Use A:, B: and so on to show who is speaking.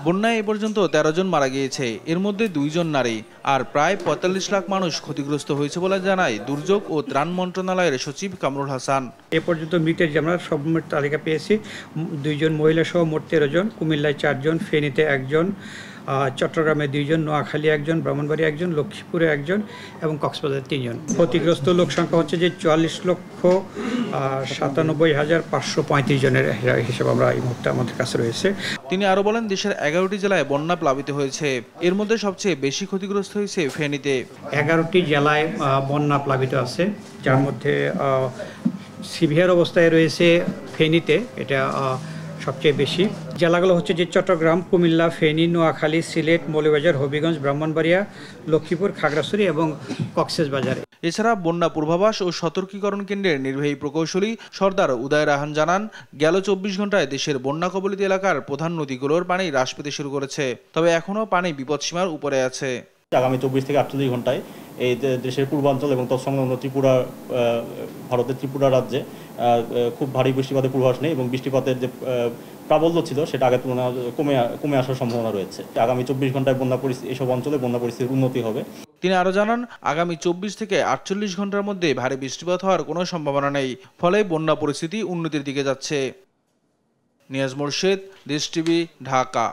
A: বন্যায় এ পর্যন্ত ১৩ জন মারা গিয়েছে, এর মধ্যে ২ জন নারী। আর প্রায় ৪৫ লাখ মানুষ ক্ষতিগ্রস্ত হয়েছে বলে জানায় দুর্যোগ ও ত্রাণ মন্ত্রণালয়ের সচিব কামরুল হাসান।
B: এ পর্যন্ত মৃতের যে আমরা সর্বমোট তালিকা পেয়েছি ২ জন মহিলা সহ মোট ১৩ জন, কুমিল্লায় ৪ জন, ফেনীতে ১ জন, চট্টগ্রামে ২ জন, নোয়াখালী ১ জন, ব্রাহ্মণবাড়িয়া ১ জন, লক্ষ্মীপুরে ১ জন এবং কক্সবাজারে ৩ জন। ক্ষতিগ্রস্ত লোক সংখ্যা হচ্ছে যে ৪৪,৯৭,৫৩৫ জনের হিসাব আমরা এই মুহূর্তে আমাদের কাছে রয়েছে।
A: তিনি আরো বলেন, দেশের ১১টি জেলায় বন্যা প্লাবিত হয়েছে, এর মধ্যে সবচেয়ে বেশি ক্ষতিগ্রস্ত হয়েছে ফেনীতে।
B: ১১টি জেলায় বন্যা প্লাবিত আছে, যার মধ্যে সিভিয়ার অবস্থায় রয়েছে ফেনীতে, এটা সবচেয়ে বেশি। জেলাগুলো হচ্ছে যে চট্টগ্রাম, কুমিল্লা, ফেনী, নোয়াখালী, সিলেট, মৌলভীবাজার, হবিগঞ্জ, ব্রাহ্মণবাড়িয়া, লক্ষ্মীপুর, খাগড়াছড়ি এবং কক্সবাজারে।
A: এছাড়া বন্যা পূর্বাভাস ও সতর্কীকরণ কেন্দ্রের নির্বাহী প্রকৌশলী সর্দার উদয় রাহান জানান, গেল ২৪ ঘন্টায় দেশের বন্যা কবলিত এলাকার প্রধান নদীগুলোর পানি হ্রাস পেতে শুরু করেছে, তবে এখনও পানি বিপদসীমার উপরে আছে।
C: আগামী ২৪ থেকে ৪৮ ঘন্টায় এই দেশের পূর্বাঞ্চল এবং তৎসংলগ্ন ত্রিপুরা, ভারতের ত্রিপুরা রাজ্যে খুব ভারী বৃষ্টিপাতের পূর্বাভাস নেই এবং বৃষ্টিপাতের যে প্রাবল্য ছিল সেটা আগের তুলনায় কমে আসার সম্ভাবনা রয়েছে। আগামী ২৪ ঘন্টায় এসব অঞ্চলে বন্যা পরিস্থিতির উন্নতি হবে।
A: তিনি আরও জানান, আগামী ২৪ থেকে ৪৮ ঘন্টার মধ্যে ভারী বৃষ্টিপাত হওয়ার কোনো সম্ভাবনা নেই, ফলে বন্যা পরিস্থিতি উন্নতির দিকে যাচ্ছে। নিয়াজ মোরশেদ, দেশ টিভি, ঢাকা।